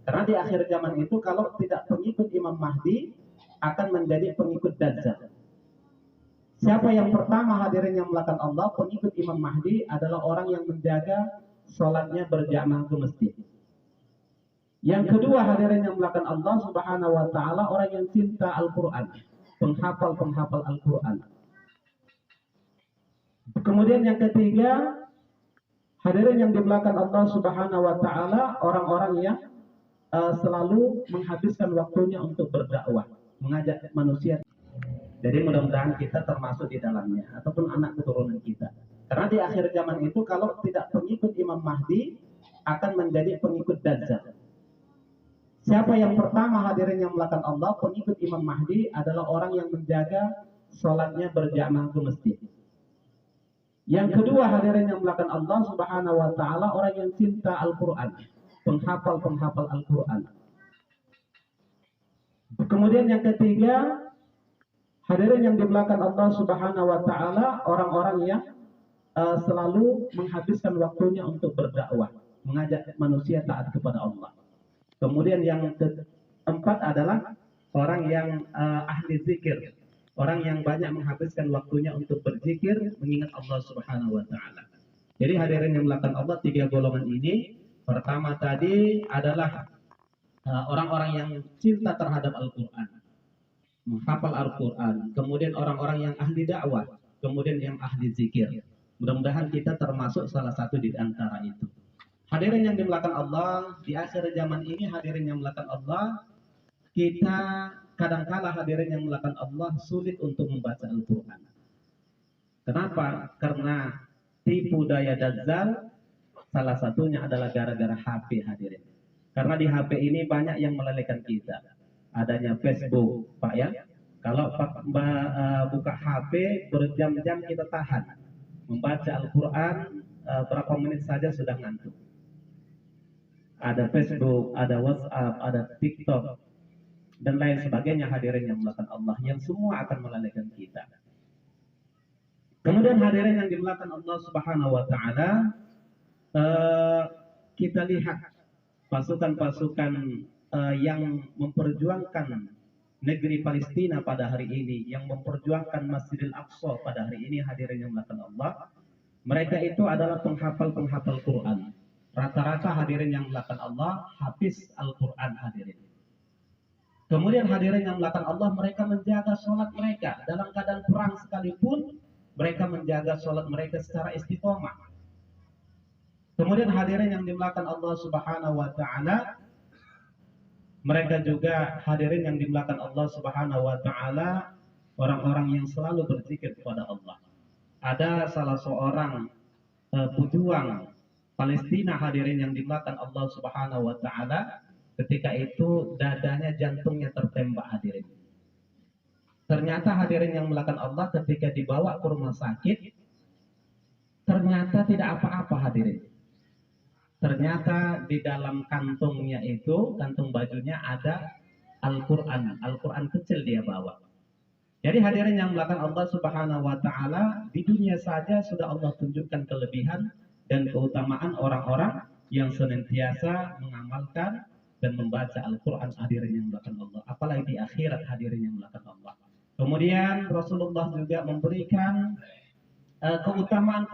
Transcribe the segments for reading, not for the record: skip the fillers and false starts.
Karena di akhir zaman itu kalau tidak pengikut Imam Mahdi akan menjadi pengikut Dajjal. Siapa yang pertama hadirin yang melakukan Allah, pengikut Imam Mahdi adalah orang yang menjaga sholatnya berjamaah ke masjid. Yang kedua hadirin yang melakukan Allah Subhanahu wa taala, orang yang cinta Al-Qur'an, penghafal Al-Qur'an. Kemudian yang ketiga, hadirin yang dimulakan Allah Subhanahu wa taala, orang-orang yang selalu menghabiskan waktunya untuk berdakwah, mengajak manusia. Jadi mudah-mudahan kita termasuk di dalamnya ataupun anak keturunan kita. Karena di akhir zaman itu kalau tidak pengikut Imam Mahdi akan menjadi pengikut Dajjal. Siapa yang pertama hadirin yang melakukan Allah, pengikut Imam Mahdi adalah orang yang menjaga sholatnya berjamaah ke masjid. Yang kedua hadirin yang melakukan Allah Subhanahu wa taala, orang yang cinta Al-Qur'an, penghafal Al-Qur'an. Kemudian yang ketiga, hadirin yang dimulakan Allah Subhanahu wa taala, orang-orang yang selalu menghabiskan waktunya untuk berdakwah, mengajak manusia taat kepada Allah. Kemudian yang keempat adalah orang yang ahli zikir, orang yang banyak menghabiskan waktunya untuk berzikir, mengingat Allah Subhanahu wa taala. Jadi hadirin yang melakukan Allah, tiga golongan ini, pertama tadi adalah orang-orang yang cinta terhadap Al-Qur'an, menghafal Al-Qur'an, kemudian orang-orang yang ahli dakwah, kemudian yang ahli zikir. Mudah-mudahan kita termasuk salah satu di antara itu. Hadirin yang dimulakan Allah, di akhir zaman ini hadirin yang dimulakan Allah, kita kadangkala hadirin yang dimulakan Allah sulit untuk membaca Al-Qur'an. Kenapa? Karena tipu daya Dajjal salah satunya adalah gara-gara HP hadirin. Karena di HP ini banyak yang melelehkan kita. Adanya Facebook, Pak ya. Kalau buka HP berjam-jam kita tahan. Membaca Al-Qur'an berapa menit saja sudah ngantuk. Ada Facebook, ada WhatsApp, ada TikTok, dan lain sebagainya hadirin yang dimulakan Allah, yang semua akan melelehkan kita. Kemudian hadirin yang dimulakan Allah Subhanahu wa taala, kita lihat pasukan-pasukan yang memperjuangkan negeri Palestina pada hari ini, yang memperjuangkan Masjidil Aqsa pada hari ini, hadirin yang dimulakan Allah, mereka itu adalah penghafal Quran. Rata-rata hadirin yang melakukan Allah hafiz Al-Quran hadirin. Kemudian hadirin yang melakukan Allah, mereka menjaga sholat mereka dalam keadaan perang sekalipun, mereka menjaga sholat mereka secara istiqomah. Kemudian hadirin yang dimulakan Allah Subhanahu wa taala, mereka juga hadirin yang dimulakan Allah Subhanahu wa taala, orang-orang yang selalu berzikir kepada Allah. Ada salah seorang pejuang Palestina hadirin yang dimulakan Allah Subhanahu wa taala, ketika itu dadanya, jantungnya tertembak hadirin. Ternyata hadirin yang melakukan Allah, ketika dibawa ke rumah sakit, ternyata tidak apa-apa hadirin. Ternyata di dalam kantongnya itu, kantung bajunya ada Al-Qur'an. Al-Qur'an kecil dia bawa. Jadi hadirin yang melakukan Allah Subhanahu wa taala, di dunia saja sudah Allah tunjukkan kelebihan dan keutamaan orang-orang yang senantiasa mengamalkan dan membaca Al-Quran hadirin yang melakukan Allah. Apalagi di akhirat hadirin yang melakukan Allah. Kemudian Rasulullah juga memberikan keutamaan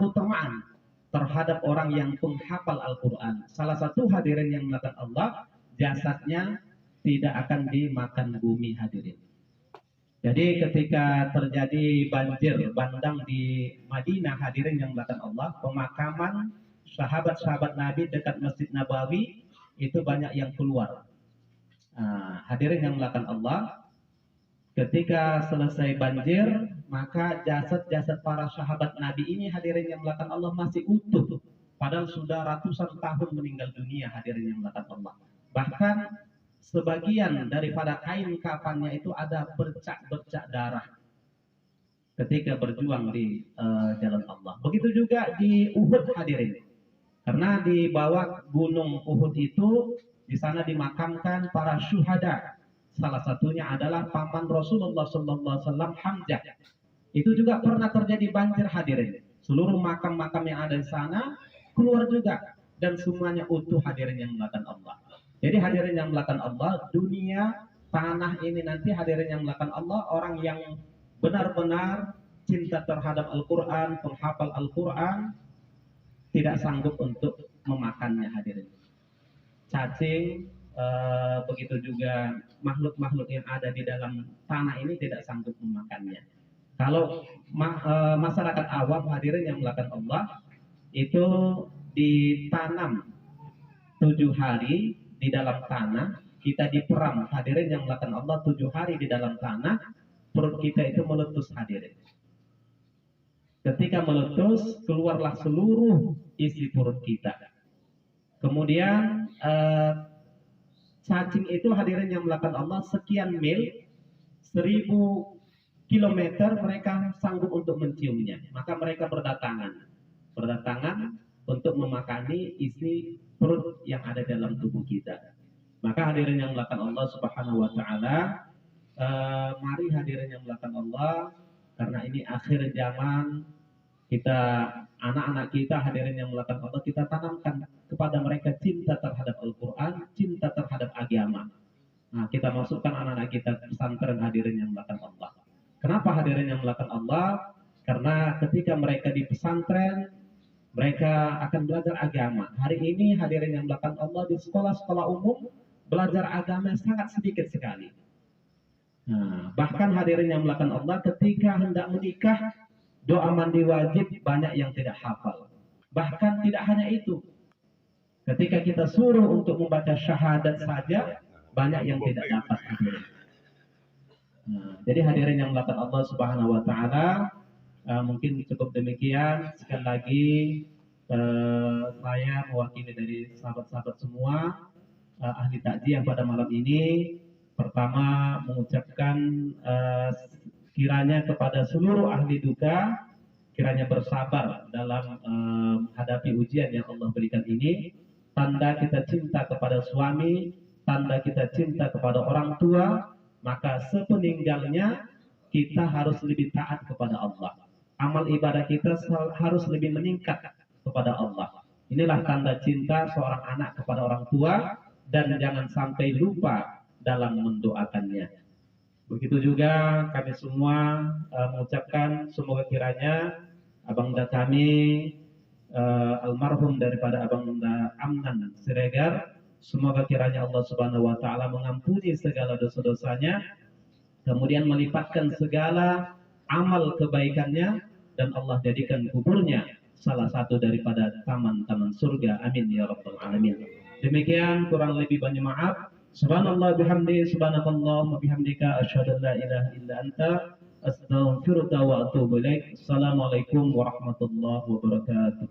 terhadap orang yang penghafal Al-Quran. Salah satu hadirin yang melakukan Allah, jasadnya tidak akan dimakan bumi hadirin. Jadi ketika terjadi banjir bandang di Madinah hadirin yang melakukan Allah, pemakaman sahabat-sahabat Nabi dekat Masjid Nabawi itu banyak yang keluar. Hadirin yang melakukan Allah, ketika selesai banjir, maka jasad-jasad para sahabat Nabi ini hadirin yang melakukan Allah masih utuh. Padahal sudah ratusan tahun meninggal dunia hadirin yang melakukan Allah. Bahkan sebagian daripada kain kafannya itu ada bercak-bercak darah ketika berjuang di jalan Allah. Begitu juga di Uhud hadirin. Karena di bawah gunung Uhud itu, di sana dimakamkan para syuhada. Salah satunya adalah paman Rasulullah SAW, Hamzah. Itu juga pernah terjadi banjir hadirin. Seluruh makam-makam yang ada di sana keluar juga, dan semuanya utuh hadirin yang melakukan Allah. Jadi hadirin yang melakukan Allah, dunia, tanah ini nanti hadirin yang melakukan Allah, orang yang benar-benar cinta terhadap Al-Quran, penghafal Al-Quran, tidak sanggup untuk memakannya hadirin. Cacing, begitu juga makhluk-makhluk yang ada di dalam tanah ini tidak sanggup memakannya. Kalau masyarakat awam hadirin yang melakukan Allah, itu ditanam 7 hari di dalam tanah, kita diperam hadirin yang melakukan Allah 7 hari di dalam tanah, perut kita itu meletus hadirin. Ketika meletus, keluarlah seluruh isi perut kita. Kemudian cacing itu hadirin yang melakukan Allah sekian mil, 1000 kilometer mereka sanggup untuk menciumnya. Maka mereka berdatangan untuk memakani isi perut yang ada dalam tubuh kita. Maka hadirin yang melakukan Allah Subhanahu wa taala, mari hadirin yang melakukan Allah, karena ini akhir zaman, kita anak-anak kita hadirin yang melakukan Allah, kita tanamkan kepada mereka cinta terhadap Al-Quran, cinta terhadap agama. Nah, kita masukkan anak-anak kita pesantren hadirin yang melakukan Allah. Kenapa hadirin yang melakukan Allah? Karena ketika mereka di pesantren, mereka akan belajar agama. Hari ini hadirin yang melakukan Allah di sekolah-sekolah umum, belajar agama sangat sedikit sekali. Nah, bahkan hadirin yang melakukan Allah ketika hendak menikah, doa mandi wajib banyak yang tidak hafal. Bahkan tidak hanya itu, ketika kita suruh untuk membaca syahadat saja, banyak yang tidak dapat hadirin. Nah, jadi hadirin yang melakukan Allah Subhanahu wa taala, mungkin cukup demikian. Sekali lagi saya mewakili dari sahabat-sahabat semua, ahli takziah pada malam ini, pertama mengucapkan kiranya kepada seluruh ahli duka, kiranya bersabar dalam menghadapi ujian yang Allah berikan ini. Tanda kita cinta kepada suami, tanda kita cinta kepada orang tua, maka sepeninggalnya kita harus lebih taat kepada Allah. Amal ibadah kita harus lebih meningkat kepada Allah. Inilah tanda cinta seorang anak kepada orang tua, dan jangan sampai lupa dalam mendoakannya. Begitu juga kami semua mengucapkan semoga kiranya abangda kami almarhum daripada abangda Amnan Siregar, semoga kiranya Allah Subhanahu wa taala mengampuni segala dosa-dosanya, kemudian melipatkan segala amal kebaikannya, dan Allah jadikan kuburnya salah satu daripada taman-taman surga. Amin ya rabbal alamin. Demikian, kurang lebih banyak maaf. Subhanallah bihamdi, subhanakallah wa bihamdika, asyhadu an la ilaha illa anta, astaghfiruka wa atubu ilaik. Assalamualaikum warahmatullahi wabarakatuh.